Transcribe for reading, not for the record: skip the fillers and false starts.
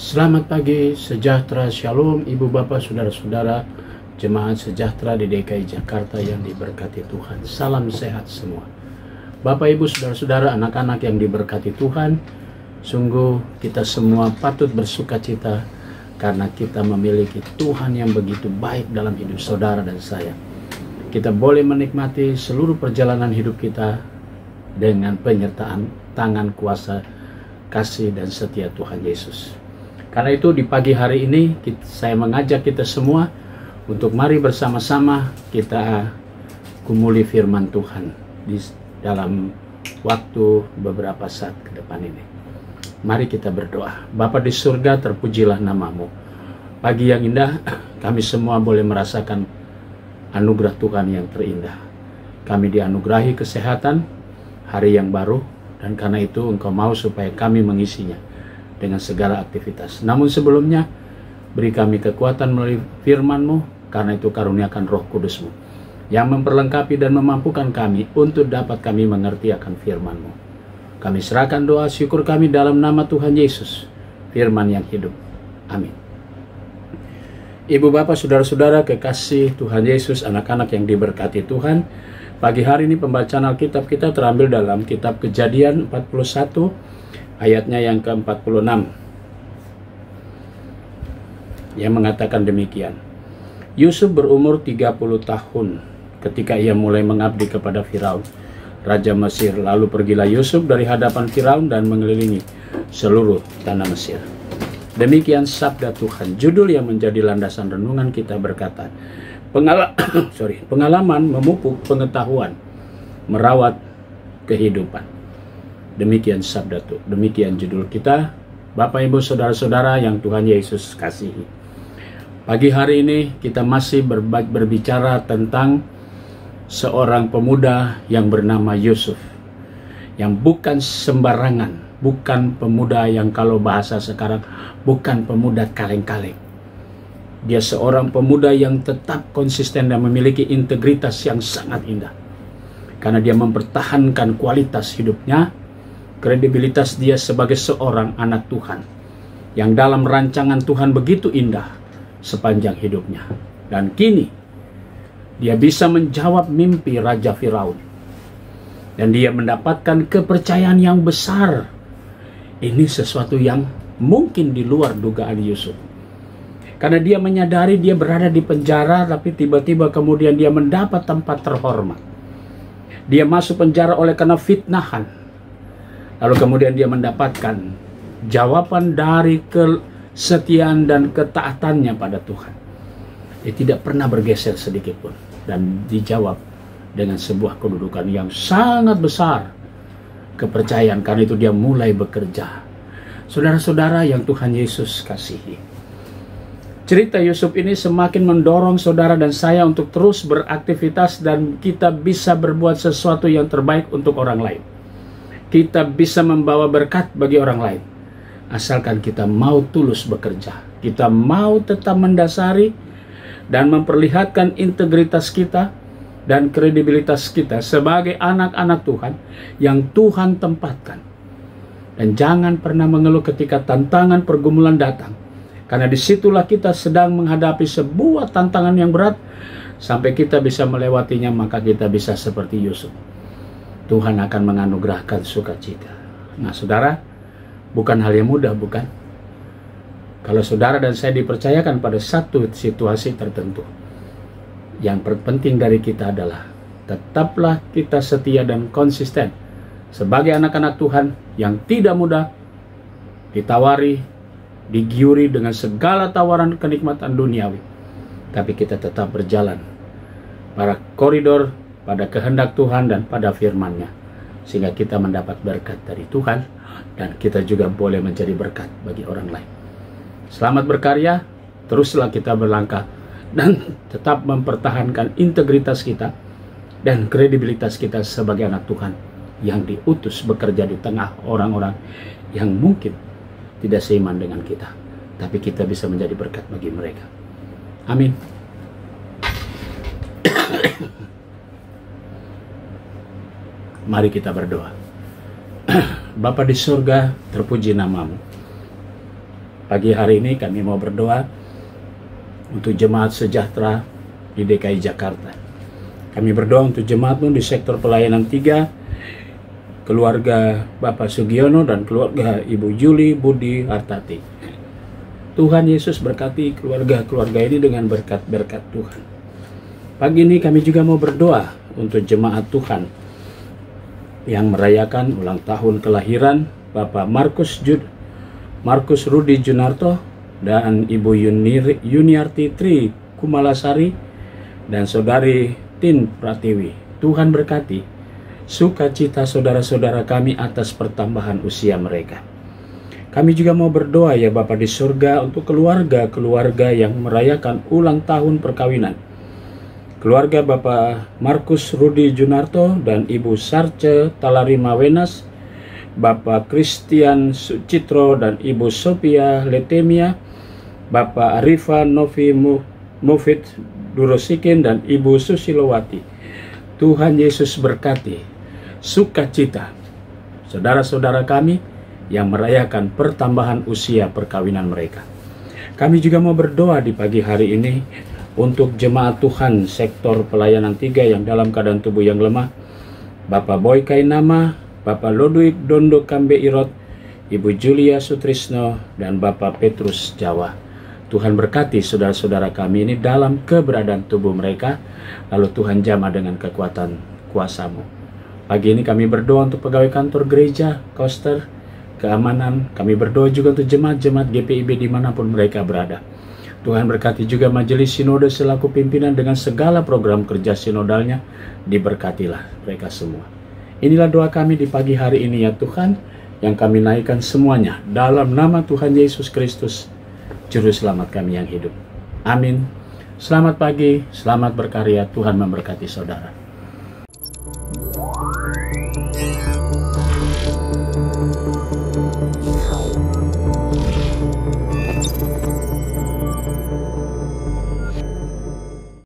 Selamat pagi, sejahtera, shalom, ibu bapak, saudara-saudara, jemaat sejahtera di DKI Jakarta yang diberkati Tuhan. Salam sehat semua. Bapak, ibu, saudara-saudara, anak-anak yang diberkati Tuhan, sungguh kita semua patut bersuka cita karena kita memiliki Tuhan yang begitu baik dalam hidup saudara dan saya. Kita boleh menikmati seluruh perjalanan hidup kita dengan penyertaan tangan kuasa, kasih dan setia Tuhan Yesus. Karena itu di pagi hari ini saya mengajak kita semua untuk mari bersama-sama kita gumuli firman Tuhan di dalam waktu beberapa saat ke depan ini. Mari kita berdoa. Bapa di surga, terpujilah namamu. Pagi yang indah, kami semua boleh merasakan anugerah Tuhan yang terindah. Kami dianugerahi kesehatan, hari yang baru, dan karena itu Engkau mau supaya kami mengisinya dengan segala aktivitas. Namun sebelumnya, beri kami kekuatan melalui firman-Mu, karena itu karuniakan Roh Kudus-Mu, yang memperlengkapi dan memampukan kami untuk dapat kami mengerti akan firman-Mu. Kami serahkan doa syukur kami dalam nama Tuhan Yesus, firman yang hidup. Amin. Ibu bapak, saudara-saudara, kekasih Tuhan Yesus, anak-anak yang diberkati Tuhan, pagi hari ini pembacaan Alkitab kita terambil dalam kitab Kejadian 41, ayatnya yang ke-46, yang mengatakan demikian. Yusuf berumur 30 tahun ketika ia mulai mengabdi kepada Firaun, Raja Mesir. Lalu pergilah Yusuf dari hadapan Firaun dan mengelilingi seluruh tanah Mesir. Demikian sabda Tuhan. Judul yang menjadi landasan renungan kita berkata, pengalaman memupuk pengetahuan, merawat kehidupan. Demikian sabda Tuhan, demikian judul kita, Bapak Ibu Saudara-saudara yang Tuhan Yesus kasihi. Pagi hari ini kita masih berbicara tentang seorang pemuda yang bernama Yusuf, yang bukan sembarangan, bukan pemuda yang kalau bahasa sekarang, bukan pemuda kaleng-kaleng. Dia seorang pemuda yang tetap konsisten dan memiliki integritas yang sangat indah. Karena dia mempertahankan kualitas hidupnya, kredibilitas dia sebagai seorang anak Tuhan yang dalam rancangan Tuhan begitu indah sepanjang hidupnya. Dan kini dia bisa menjawab mimpi Raja Firaun, dan dia mendapatkan kepercayaan yang besar. Ini sesuatu yang mungkin di luar dugaan Yusuf, karena dia menyadari dia berada di penjara, tapi tiba-tiba kemudian dia mendapat tempat terhormat. Dia masuk penjara oleh karena fitnahan. Lalu kemudian dia mendapatkan jawaban dari kesetiaan dan ketaatannya pada Tuhan. Dia tidak pernah bergeser sedikit pun. Dan dijawab dengan sebuah kedudukan yang sangat besar. Kepercayaan, karena itu dia mulai bekerja. Saudara-saudara yang Tuhan Yesus kasihi, cerita Yusuf ini semakin mendorong saudara dan saya untuk terus beraktivitas, dan kita bisa berbuat sesuatu yang terbaik untuk orang lain. Kita bisa membawa berkat bagi orang lain, asalkan kita mau tulus bekerja. Kita mau tetap mendasari dan memperlihatkan integritas kita dan kredibilitas kita sebagai anak-anak Tuhan yang Tuhan tempatkan. Dan jangan pernah mengeluh ketika tantangan pergumulan datang, karena disitulah kita sedang menghadapi sebuah tantangan yang berat. Sampai kita bisa melewatinya, maka kita bisa seperti Yusuf. Tuhan akan menganugerahkan sukacita. Nah saudara, bukan hal yang mudah, bukan? Kalau saudara dan saya dipercayakan pada satu situasi tertentu, yang terpenting dari kita adalah tetaplah kita setia dan konsisten sebagai anak-anak Tuhan yang tidak mudah ditawari, digiuri dengan segala tawaran kenikmatan duniawi, tapi kita tetap berjalan pada koridor, pada kehendak Tuhan dan pada firman-Nya, sehingga kita mendapat berkat dari Tuhan, dan kita juga boleh menjadi berkat bagi orang lain. Selamat berkarya, teruslah kita berlangkah dan tetap mempertahankan integritas kita dan kredibilitas kita sebagai anak Tuhan yang diutus bekerja di tengah orang-orang yang mungkin tidak seiman dengan kita, tapi kita bisa menjadi berkat bagi mereka. Amin. Mari kita berdoa. Bapa di surga, terpuji namamu. Pagi hari ini kami mau berdoa untuk jemaat sejahtera di DKI Jakarta. Kami berdoa untuk jemaatmu di sektor pelayanan 3, keluarga Bapak Sugiono dan keluarga Ibu Juli Budi Hartati. Tuhan Yesus berkati keluarga-keluarga ini dengan berkat-berkat Tuhan. Pagi ini kami juga mau berdoa untuk jemaat Tuhan yang merayakan ulang tahun kelahiran Bapak Markus Rudi Junarto dan Ibu Yuniarti Tri Kumalasari dan Saudari Tin Pratiwi. Tuhan berkati sukacita saudara-saudara kami atas pertambahan usia mereka. Kami juga mau berdoa ya Bapa di surga untuk keluarga-keluarga yang merayakan ulang tahun perkawinan. Keluarga Bapak Markus Rudi Junarto dan Ibu Sarce Talarima Wenas, Bapak Christian Sucitro dan Ibu Sophia Letemia, Bapak Arifa Novi Mufid Durosikin dan Ibu Susilowati. Tuhan Yesus berkati sukacita saudara-saudara kami yang merayakan pertambahan usia perkawinan mereka. Kami juga mau berdoa di pagi hari ini untuk jemaat Tuhan sektor pelayanan 3 yang dalam keadaan tubuh yang lemah, Bapak Boy Kainama, Bapak Lodwig Dondo Kambe Irot, Ibu Julia Sutrisno, dan Bapak Petrus Jawa. Tuhan berkati saudara-saudara kami ini dalam keberadaan tubuh mereka, lalu Tuhan jamah dengan kekuatan kuasa-Mu. Pagi ini kami berdoa untuk pegawai kantor gereja, koster, keamanan. Kami berdoa juga untuk jemaat-jemaat GPIB dimanapun mereka berada. Tuhan berkati juga majelis sinode selaku pimpinan dengan segala program kerja sinodalnya. Diberkatilah mereka semua. Inilah doa kami di pagi hari ini ya Tuhan, yang kami naikkan semuanya dalam nama Tuhan Yesus Kristus, Juru Selamat kami yang hidup. Amin. Selamat pagi, selamat berkarya, Tuhan memberkati saudara.